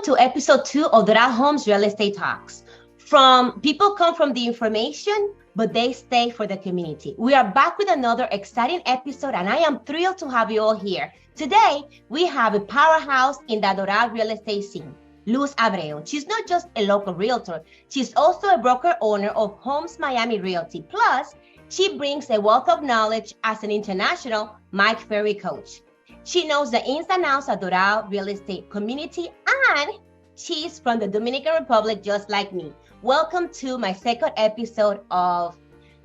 to episode 2 of Doral Homes Real Estate Talks. People come from the information, but they stay for the community. We are back with another exciting episode, and I am thrilled to have you all here. Today, we have a powerhouse in the Doral real estate scene, Luz Abreu. She's not just a local realtor, she's also a broker owner of Home Miami Realty. Plus, she brings a wealth of knowledge as an international Mike Ferry coach. She knows the ins and outs of Doral real estate community, and she's from the Dominican Republic, just like me. Welcome to my second episode of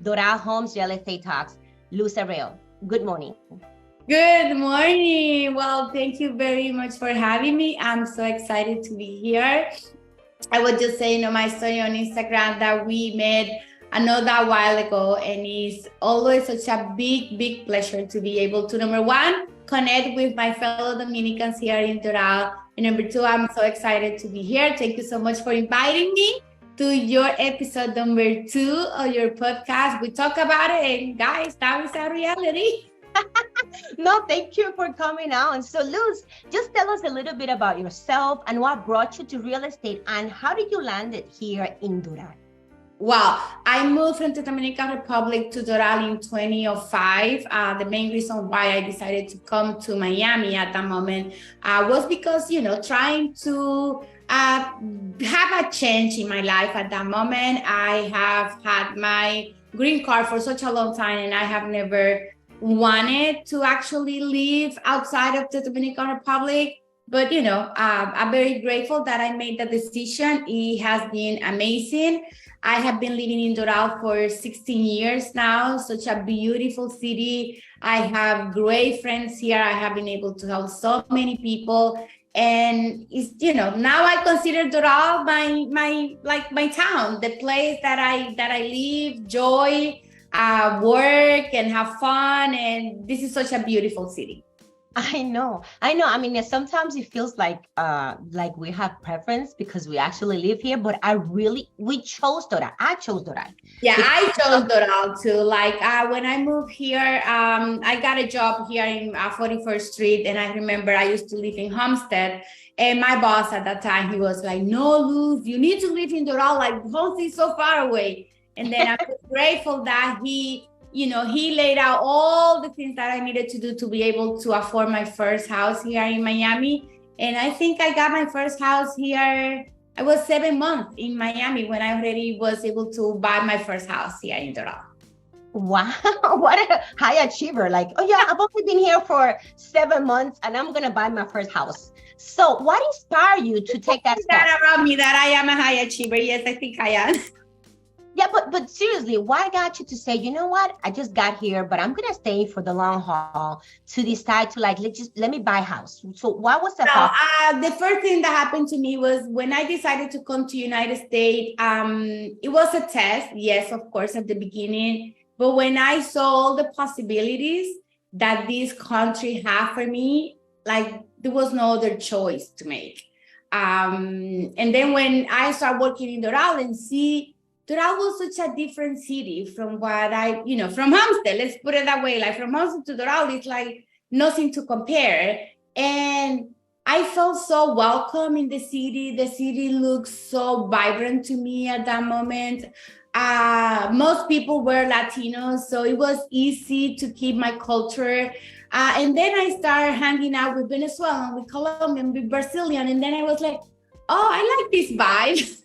Doral Homes Real Estate Talks. Luz Abreu, good morning. Good morning. Well, thank you very much for having me. I'm so excited to be here. I was just saying on my story on Instagram that we met another while ago, and it's always such a big pleasure to be able to, number one, connect with my fellow Dominicans here in Doral. And number two, I'm so excited to be here. Thank you so much for inviting me to your episode number 2 of your podcast. We talk about it, and guys, that is a reality. No, thank you for coming on. So Luz, just tell us a little bit about yourself and what brought you to real estate, and how did you land it here in Doral? Well, I moved from the Dominican Republic to Doral in 2005. The main reason why I decided to come to Miami at that moment was because, trying to have a change in my life at that moment. I have had my green card for such a long time, and I have never wanted to actually live outside of the Dominican Republic. But, I'm very grateful that I made the decision. It has been amazing. I have been living in Doral for 16 years now, such a beautiful city. I have great friends here. I have been able to help so many people. And it's, now I consider Doral my town, the place that I live, joy, work, and have fun. And this is such a beautiful city. I know. I mean, sometimes it feels like we have preference because we actually live here, but we chose Doral. I chose Doral. Yeah, I chose Doral too. When I moved here, I got a job here in 41st Street, and I remember I used to live in Homestead, and my boss at that time, he was like, "No, Luz, you need to live in Doral. Homestead is so far away." And then I'm grateful that he laid out all the things that I needed to do to be able to afford my first house here in Miami. And I think I got my first house here. I was 7 months in Miami when I already was able to buy my first house here in Doral. Wow, what a high achiever. I've only been here for 7 months and I'm going to buy my first house. So what inspired you to take that step? That around me that I am a high achiever. Yes, I think I am. Yeah, but seriously, what got you to say, you know what, I just got here, but I'm gonna stay for the long haul, to decide to let me buy a house? So what was that? The first thing that happened to me was when I decided to come to United States. It was a test, yes, of course, at the beginning. But when I saw all the possibilities that this country had for me, there was no other choice to make. And then when I started working in Doral and see Doral was such a different city from what from Homestead, let's put it that way. From Homestead to Doral, it's nothing to compare. And I felt so welcome in the city. The city looks so vibrant to me at that moment. Most people were Latinos, so it was easy to keep my culture. And then I started hanging out with Venezuelan, with Colombian, with Brazilian. And then I was like, oh, I like this vibe.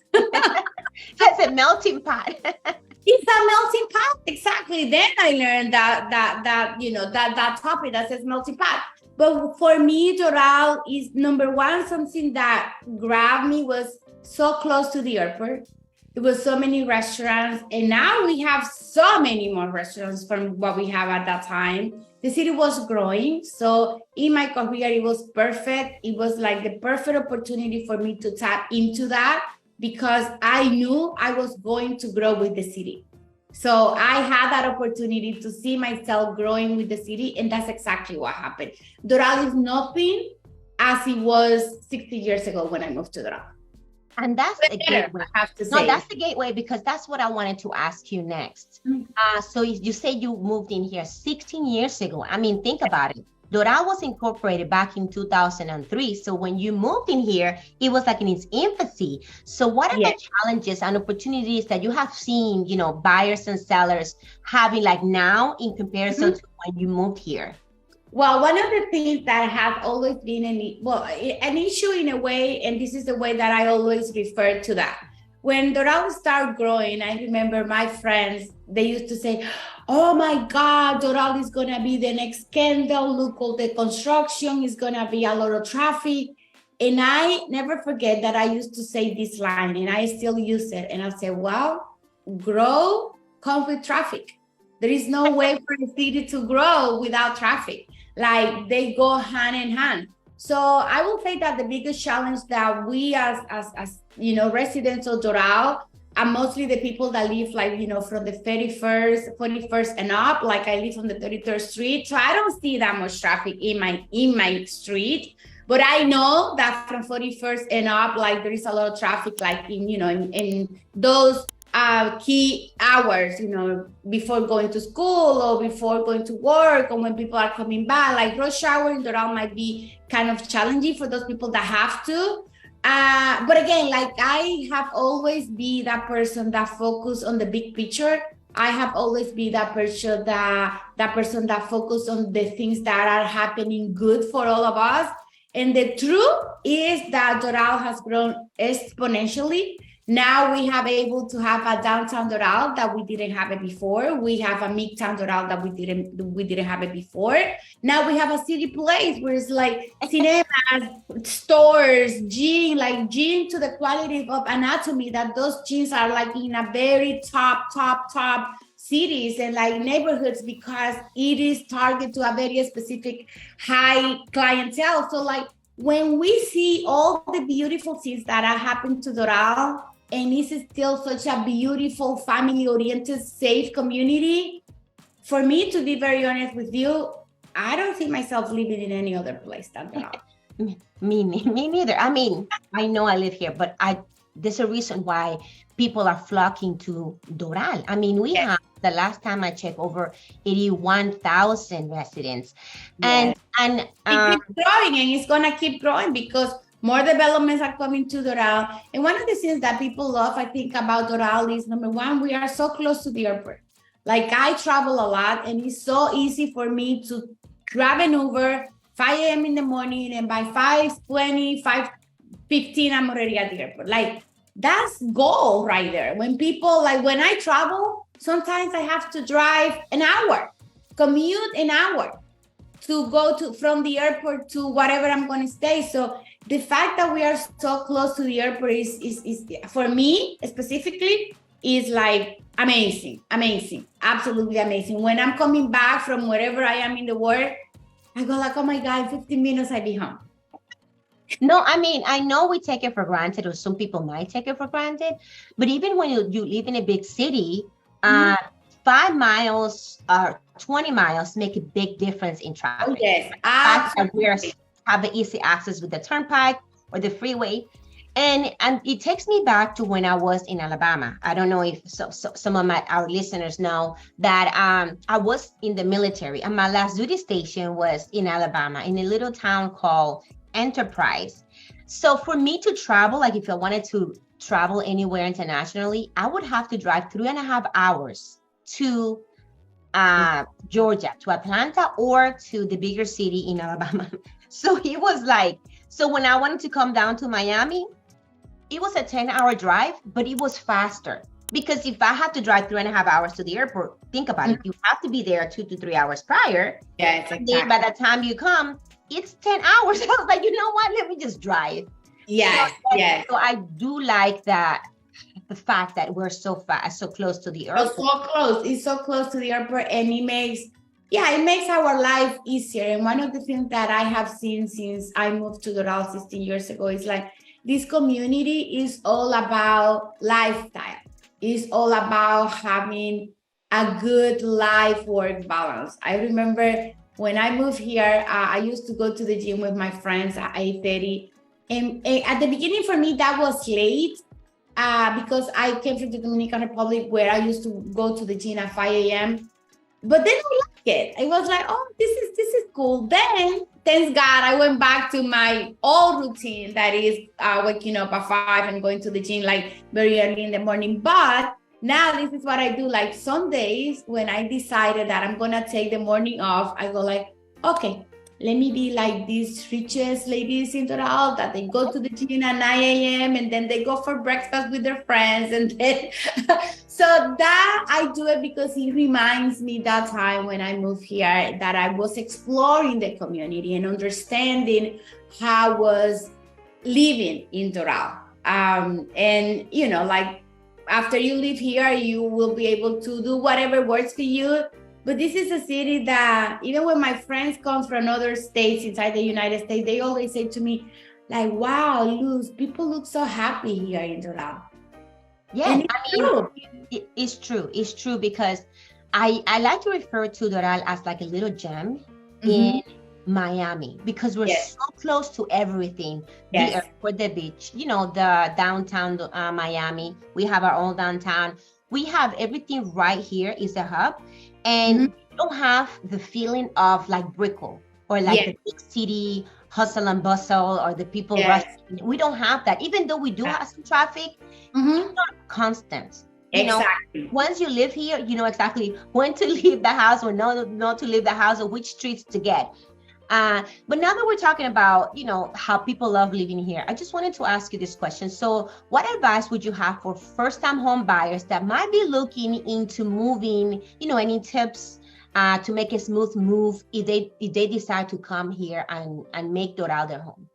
It's a melting pot. It's a melting pot, exactly. Then I learned that topic that says melting pot. But for me, Doral is number one. Something that grabbed me was so close to the airport. There was so many restaurants, and now we have so many more restaurants from what we have at that time. The city was growing, so in my career, it was perfect. It was the perfect opportunity for me to tap into that, because I knew I was going to grow with the city. So I had that opportunity to see myself growing with the city, and that's exactly what happened. Doral is nothing as it was 60 years ago when I moved to Doral. And that's the gateway. I have to say. No, that's the gateway, because that's what I wanted to ask you next. So you say you moved in here 16 years ago. I mean, think about it. Doral was incorporated back in 2003. So when you moved in here, it was like in its infancy. So what are the challenges and opportunities that you have seen, you know, buyers and sellers having like now in comparison to when you moved here? Well, one of the things that has always been an issue in a way, and this is the way that I always refer to that. When Doral started growing, I remember my friends, they used to say, oh my God, Doral is going to be the next scandal. Look, all the construction is going to be a lot of traffic. And I never forget that I used to say this line, and I still use it. And I say, well, grow comes with traffic. There is no way for the city to grow without traffic. Like they go hand in hand. So I will say that the biggest challenge that we as you know, residents of Doral, and mostly the people that live like, you know, from the 41st and up, like I live on the 33rd Street. So I don't see that much traffic in my street. But I know that from 41st and up, like there is a lot of traffic, like in, you know, in those key hours, you know, before going to school or before going to work, or when people are coming back. Like rush hour in Doral might be kind of challenging for those people that have to. But again, like I have always been that person that focus on the big picture. I have always been that person that focus on the things that are happening good for all of us. And the truth is that Doral has grown exponentially. Now we have able to have a downtown Doral that we didn't have it before. We have a midtown Doral that we didn't have it before. Now we have a city place where it's like cinemas, stores, gym to the quality of anatomy that those gyms are like in a very top cities and like neighborhoods, because it is targeted to a very specific high clientele. So like when we see all the beautiful things that are happening to Doral, and this is still such a beautiful, family-oriented, safe community, for me, to be very honest with you, I don't see myself living in any other place than Doral. Me neither. I mean, I know I live here, but there's a reason why people are flocking to Doral. I mean, we have, the last time I checked, over 81,000 residents. And it keeps growing, and it's gonna keep growing because more developments are coming to Doral. And one of the things that people love, I think, about Doral is, number one, we are so close to the airport. Like I travel a lot, and it's so easy for me to grab an Uber 5 a.m. in the morning, and by 5:20, 5:15, I'm already at the airport. Like that's goal right there. When people, like when I travel, sometimes I have to drive an hour, commute an hour to go to from the airport to whatever I'm going to stay. So the fact that we are so close to the airport is for me specifically is like amazing, absolutely amazing. When I'm coming back from wherever I am in the world, I go like, oh my God, 15 minutes I'll be home. No, I mean, I know we take it for granted, or some people might take it for granted, but even when you live in a big city, 5 miles or 20 miles make a big difference in traffic. Oh, yes, We have easy access with the turnpike or the freeway. And it takes me back to when I was in Alabama. I don't know if some of our listeners know that I was in the military, and my last duty station was in Alabama, in a little town called Enterprise. So for me to travel, like if I wanted to travel anywhere internationally, I would have to drive 3.5 hours to Georgia, to Atlanta, or to the bigger city in Alabama. So it was like, so when I wanted to come down to Miami, it was a 10-hour drive, but it was faster. Because if I had to drive 3.5 hours to the airport, think about it, you have to be there 2 to 3 hours prior. Yes, exactly. Then by the time you come, it's 10 hours. I was like, you know what? Let me just drive. Yes, yes. So I do like that, the fact that we're so fast, so close to the airport. So close. It's so close to the airport, and it makes our life easier. And one of the things that I have seen since I moved to Doral 16 years ago is like, this community is all about lifestyle. It's all about having a good life-work balance. I remember when I moved here, I used to go to the gym with my friends at 8:30. And at the beginning for me, that was late because I came from the Dominican Republic, where I used to go to the gym at 5 a.m. But then I liked it. I was like, oh, this is cool. Then, thanks God, I went back to my old routine. That is waking up at 5 and going to the gym like very early in the morning. But now this is what I do. Like some days when I decided that I'm gonna take the morning off, I go like, okay, let me be like these richest ladies in Doral that they go to the gym at 9 a.m. and then they go for breakfast with their friends. And then, so that I do it because it reminds me that time when I moved here that I was exploring the community and understanding how I was living in Doral. And, you know, like after you live here, you will be able to do whatever works for you. But this is a city that even when my friends come from other states inside the United States, they always say to me, like, wow, Luz, people look so happy here in Doral. Yeah, it's true. It's true because I like to refer to Doral as like a little gem in Miami because we're so close to everything. The airport, the beach, you know, the downtown Miami. We have our own downtown. We have everything right here is a hub. And you don't have the feeling of like Brickell or like the big city hustle and bustle or the people rushing. We don't have that. Even though we do have some traffic, it's not constant. You know, once you live here, you know exactly when to leave the house or not to leave the house or which streets to get. But now that we're talking about, you know, how people love living here, I just wanted to ask you this question. So what advice would you have for first-time home buyers that might be looking into moving, you know, any tips to make a smooth move if they decide to come here and make Doral their home?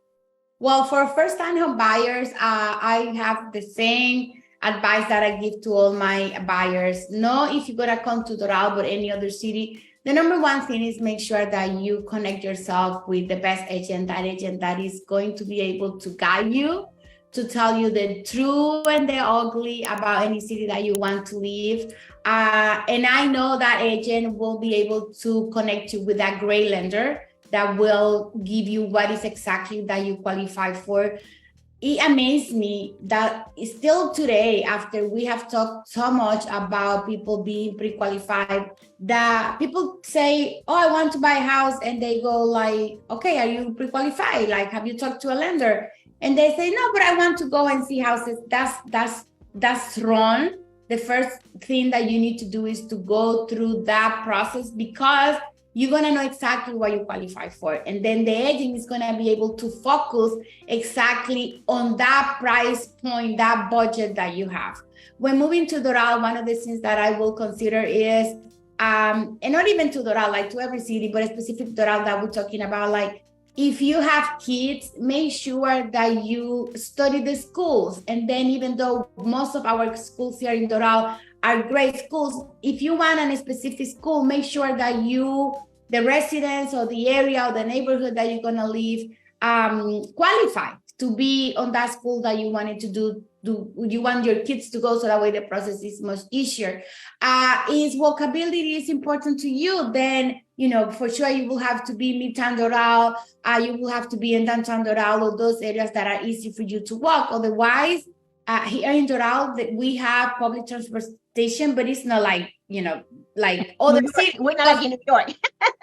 Well, for first-time home buyers, I have the same advice that I give to all my buyers. No, if you're going to come to Doral or any other city, the number one thing is make sure that you connect yourself with the best agent that is going to be able to guide you, to tell you the true and the ugly about any city that you want to live. And I know that agent will be able to connect you with that great lender that will give you what is exactly that you qualify for. It amazed me that still today, after we have talked so much about people being pre-qualified, that people say, oh, I want to buy a house. And they go like, okay, are you pre-qualified? Like, have you talked to a lender? And they say, no, but I want to go and see houses. That's wrong. The first thing that you need to do is to go through that process because you're going to know exactly what you qualify for. And then the agent is going to be able to focus exactly on that price point, that budget that you have. When moving to Doral, one of the things that I will consider is, and not even to Doral, like to every city, but a specific Doral that we're talking about, like if you have kids, make sure that you study the schools. And then even though most of our schools here in Doral are great schools, if you want a specific school, make sure that the residents or the area or the neighborhood that you're gonna live qualify to be on that school that you wanted to do you want your kids to go, so that way the process is much easier. Is walkability is important to you, then you know for sure you will have to be Midtown Doral, you will have to be in downtown Doral, or those areas that are easy for you to walk. Otherwise, here in Doral, we have public transportation, but it's not like, you know, like other cities. We're not like in New York.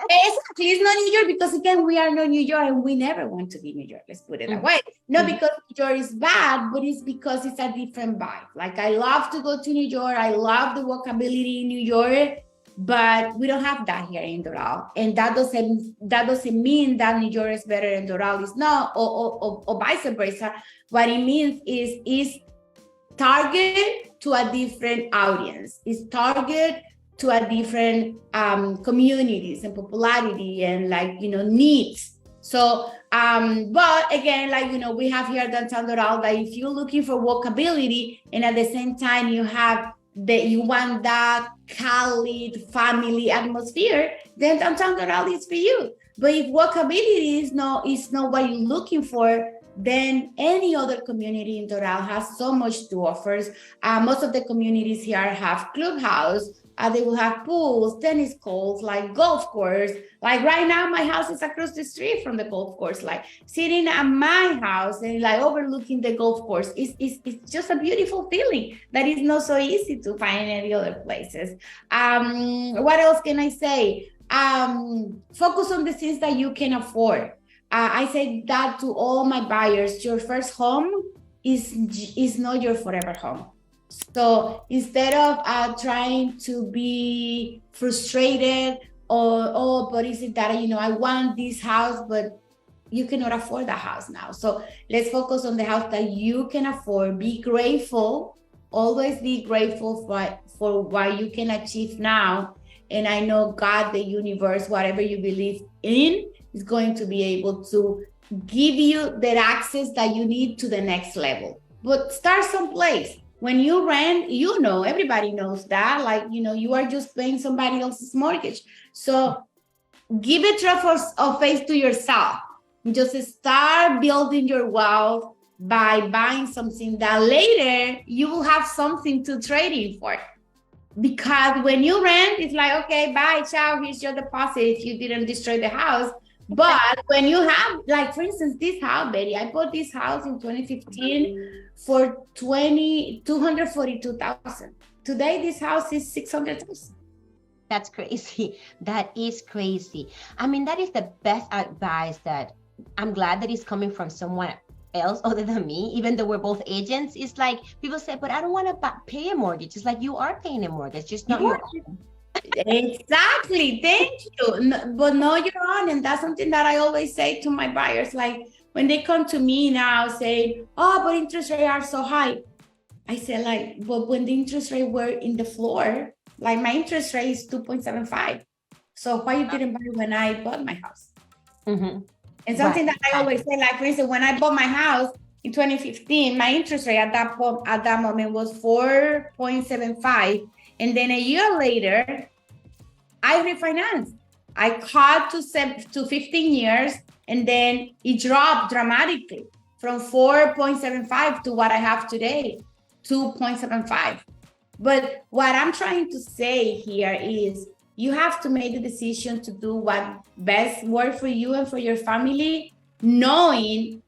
Exactly. It's not New York because, again, we are not New York and we never want to be New York. Let's put it that way. Not because New York is bad, but it's because it's a different vibe. Like, I love to go to New York. I love the walkability in New York, but we don't have that here in Doral. And that doesn't mean that New York is better and Doral is not, or vice versa. What it means is target to a different audience. It's target to a different communities and popularity and needs. So, but again, we have here downtown Doral that if you're looking for walkability and at the same time you want that Cali family atmosphere, then downtown Doral is for you. But if walkability is not what you're looking for, then any other community in Doral has so much to offer. Most of the communities here have clubhouse. They will have pools, tennis courts, like golf course. Like right now, my house is across the street from the golf course. Like sitting at my house and overlooking the golf course it's just a beautiful feeling that is not so easy to find in any other places. What else can I say? focus on the things that you can afford. I say that to all my buyers. Your first home is not your forever home. So instead of trying to be frustrated or, oh, but is it that, I want this house, but you cannot afford that house now. So let's focus on the house that you can afford. Be grateful. Always be grateful for what you can achieve now. And I know God, the universe, whatever you believe in, is going to be able to give you that access that you need to the next level. But start someplace. When you rent, everybody knows that, you are just paying somebody else's mortgage. So give a trust of faith to yourself. Just start building your wealth by buying something that later you will have something to trade in for. Because when you rent, it's like, okay, bye, ciao, here's your deposit if you didn't destroy the house. But when you have, for instance, this house, Betty, I bought this house in 2015 for $242,000. Today, this house is $600,000. That's crazy. That is crazy. I mean, that is the best advice that I'm glad that it's coming from someone else other than me, even though we're both agents. It's like people say, but I don't want to pay a mortgage. It's like you are paying a mortgage, just not your own. Exactly. Thank you. But no, you're on. And that's something that I always say to my buyers. When they come to me now saying, oh, but interest rates are so high. I say but when the interest rate were in the floor, my interest rate is 2.75. So why you didn't buy when I bought my house? Mm-hmm. And something that I always say, for instance, when I bought my house in 2015, my interest rate at that moment was 4.75. And then a year later, I refinanced. I cut to 15 years, and then it dropped dramatically from 4.75 to what I have today, 2.75. But what I'm trying to say here is you have to make the decision to do what best works for you and for your family, knowing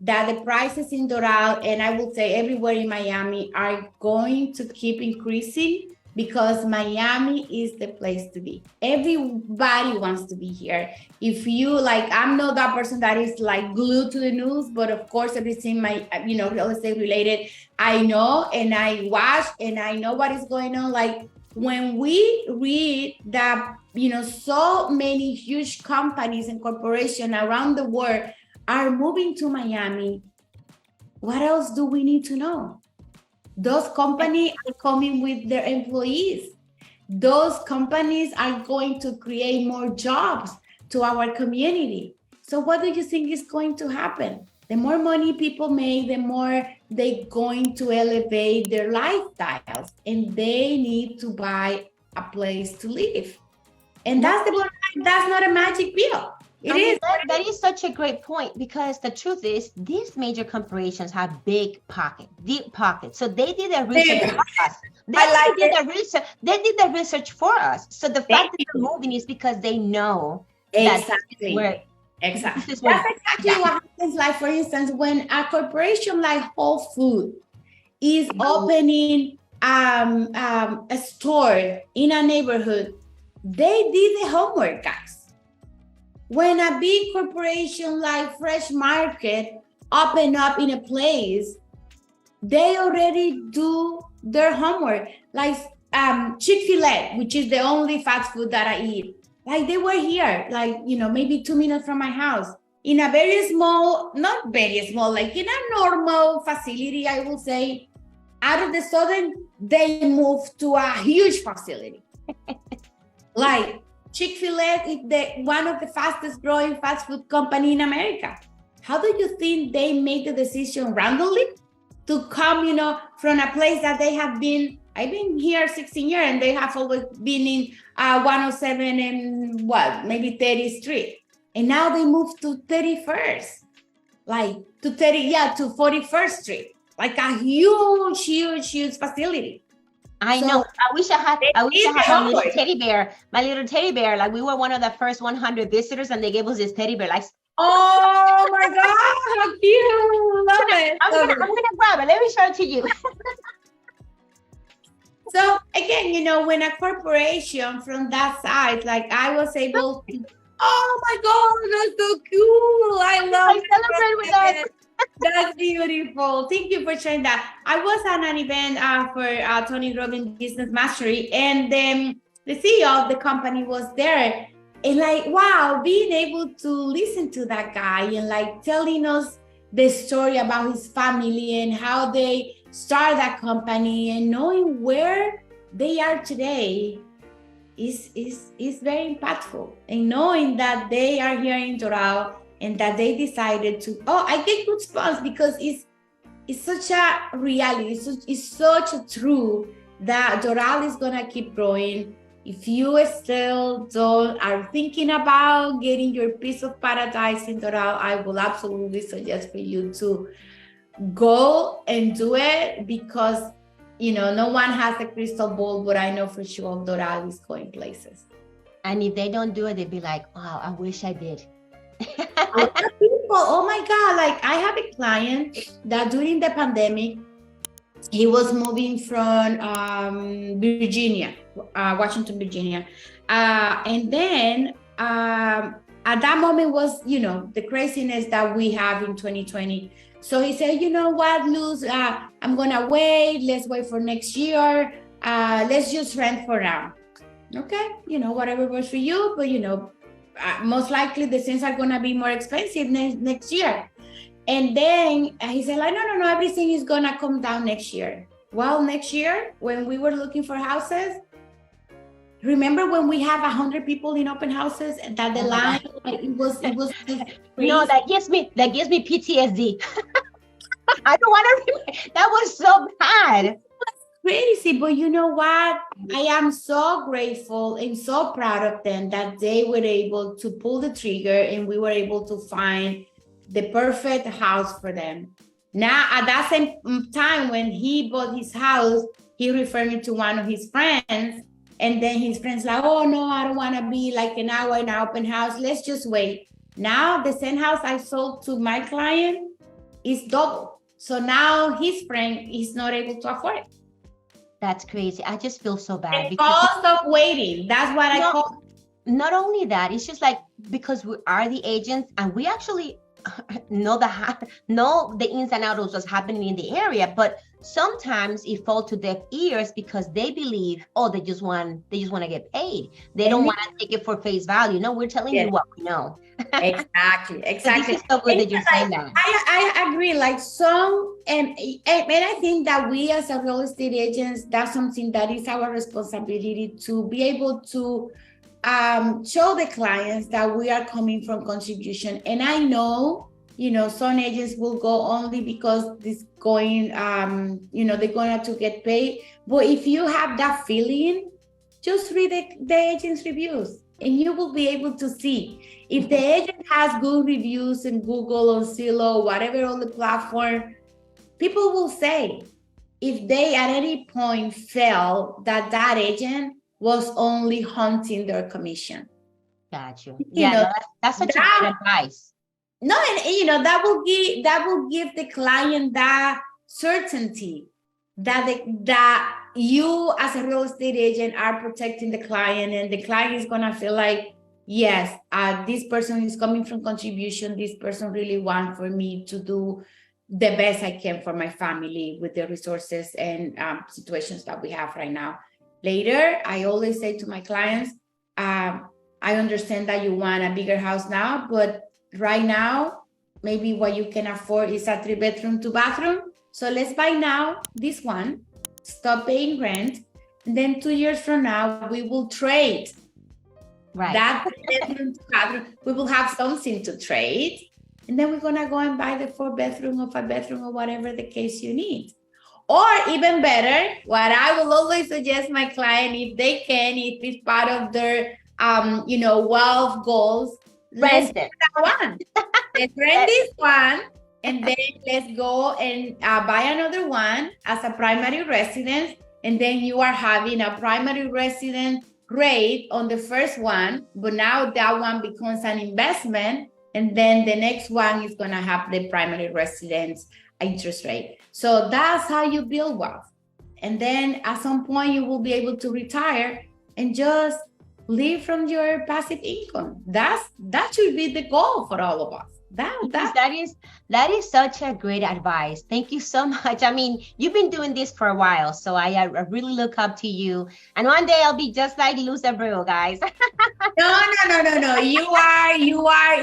that the prices in Doral, and I will say everywhere in Miami, are going to keep increasing because Miami is the place to be. Everybody wants to be here. If you I'm not that person that is glued to the news, but of course everything real estate related, I know and I watch and I know what is going on. When we read that, so many huge companies and corporations around the world are moving to Miami, what else do we need to know? Those companies are coming with their employees. Those companies are going to create more jobs to our community. So what do you think is going to happen? The more money people make, the more they're going to elevate their lifestyles, and they need to buy a place to live. And that's not a magic pill. That is such a great point, because the truth is these major corporations have deep pockets. So they did their research for us. They did the research for us. So the fact that they're moving is because they know exactly where. Exactly. That's exactly what happens. For instance, when a corporation like Whole Foods is opening a store in a neighborhood, they did the homework, guys. When a big corporation like Fresh Market open up in a place, they already do their homework. Chick-fil-A, which is the only fast food that I eat. They were here, maybe 2 minutes from my house, in a very small, not very small, in a normal facility, I will say. Out of the sudden, they moved to a huge facility. Chick-fil-A is one of the fastest growing fast food company in America. How do you think they made the decision randomly to come, from a place that they have been? I've been here 16 years and they have always been in 107 and maybe 30th Street. And now they moved to 31st, to 41st Street, a huge facility. I know. I wish I had my little teddy bear. My little teddy bear, we were one of the first 100 visitors and they gave us this teddy bear. Oh my God, how cute. Love it. I'm gonna grab it. Let me show it to you. So again, when a corporation from that side, like I was able to, oh my God, that's so cool. I love it. Celebrate with us. That's beautiful. Thank you for sharing that. I was at an event for Tony Robbins Business Mastery, and then the CEO of the company was there. And like, wow, being able to listen to that guy and like telling us the story about his family and how they start that company and knowing where they are today is very impactful. And knowing that they are here in Doral and that they decided to, I get goosebumps because it's such a reality. It's such a truth that Doral is gonna keep growing. If you still are thinking about getting your piece of paradise in Doral, I will absolutely suggest for you to go and do it, because no one has a crystal ball, but I know for sure Doral is going places. And if they don't do it, they'd be like, wow, I wish I did. People, oh my God, like I have a client that during the pandemic, he was moving from Virginia, Washington, Virginia. And then at that moment was, the craziness that we have in 2020. So he said, you know what, Luz, I'm going to wait. Let's wait for next year. Let's just rent for now. Okay, whatever works for you. But, most likely the things are going to be more expensive next year. And then he said, like, no, everything is going to come down next year. Well, next year, when we were looking for houses, remember when we have 100 people in open houses and that the line, it was No, that gives me PTSD. I don't want to, that was so bad. Crazy, but you know what? I am so grateful and so proud of them that they were able to pull the trigger and we were able to find the perfect house for them. Now, at that same time, when he bought his house, he referred me to one of his friends, and then his friends like, oh no, I don't want to be like an hour in an open house. Let's just wait. Now, the same house I sold to my client is double. So now his friend is not able to afford it. That's crazy. I just feel so bad. The cost of waiting. That's what I call. Not only that, it's just like, because we are the agents and we actually know the ins and outs of what's happening in the area, but sometimes it falls to deaf ears because they believe, they just want to get paid. They don't want to take it for face value. No, we're telling you what we know. Exactly. So this is so good that you're saying that. I agree. Like some, and I think that we as a real estate agents, that's something that is our responsibility to be able to show the clients that we are coming from contribution. And I know, some agents will go only because this going, they're going to get paid. But if you have that feeling, just read the agent's reviews and you will be able to see. If the agent has good reviews in Google or Zillow, whatever on the platform, people will say if they at any point felt that agent was only hunting their commission. Got you. Yeah, that's such a good advice. No, and that will give the client that certainty that you as a real estate agent are protecting the client, and the client is gonna feel like, yes, this person is coming from contribution. This person really wants for me to do the best I can for my family with the resources and situations that we have right now. Later, I always say to my clients, I understand that you want a bigger house now, but right now, maybe what you can afford is a 3-bedroom, 2-bathroom. So let's buy now this one, stop paying rent, and then 2 years from now, we will trade. Right. That bedroom, 2-bathroom, we will have something to trade. And then we're gonna go and buy the 4-bedroom or 5-bedroom or whatever the case you need. Or even better, what I will always suggest my client, if they can, if it's part of their, wealth goals, Rent it. Let's rent this one, and then let's go and buy another one as a primary residence. And then you are having a primary residence rate on the first one, but now that one becomes an investment. And then the next one is going to have the primary residence interest rate. So that's how you build wealth. And then at some point you will be able to retire and just live from your passive income. That should be the goal for all of us. That is such a great advice. Thank you so much. I mean, you've been doing this for a while, so I really look up to you. And one day I'll be just like Luz Abreu, guys. No. You are.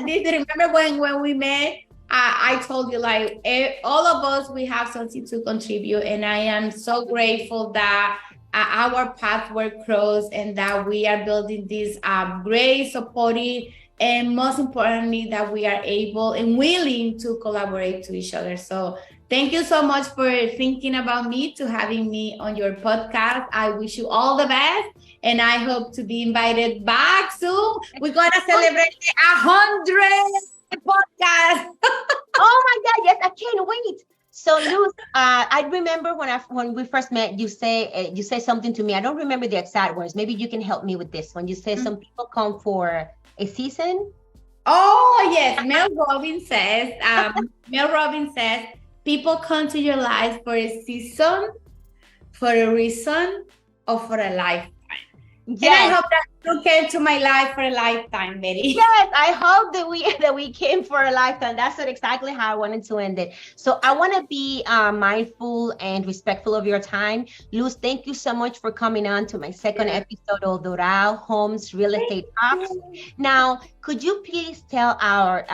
Remember when we met? I told you, like, all of us, we have something to contribute, and I am so grateful that our paths were crossed and that we are building this great, supportive, and most importantly, that we are able and willing to collaborate to each other. So thank you so much for thinking about me, to having me on your podcast. I wish you all the best, and I hope to be invited back soon. We're going to celebrate 100 podcast. Oh my God, yes, I can't wait. So Luz, I remember when we first met, you say something to me. I don't remember the exact words. Maybe you can help me with this. When you say some people come for a season. Oh yes, Mel Robbins says, people come to your life for a season, for a reason, or for a lifetime. Yes. And I hope that you came to my life for a lifetime, Betty. Yes, I hope that we came for a lifetime. That's exactly how I wanted to end it. So I want to be mindful and respectful of your time. Luz, thank you so much for coming on to my second episode of Doral Homes Real Estate Talks. Now, could you please tell our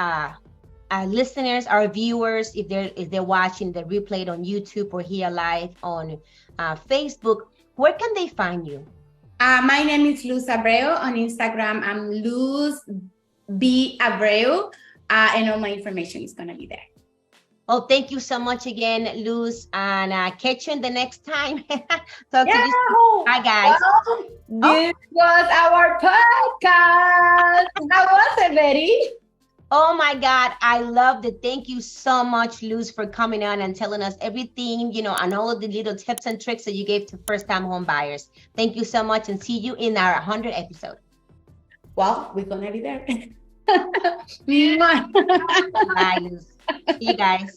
listeners, our viewers, if they're watching the replay on YouTube or here live on Facebook, where can they find you? My name is Luz Abreu. On Instagram, I'm Luz V Abreu, and all my information is going to be there. Oh, thank you so much again, Luz, and catch you in the next time. Talk to you. Bye, guys. Well, this was our podcast. How was it, Betty? Oh my God, I loved it. Thank you so much, Luz, for coming on and telling us everything, and all of the little tips and tricks that you gave to first-time home buyers. Thank you so much, and see you in our 100th episode. Well, we're going to be there. Bye, Luz. See you guys.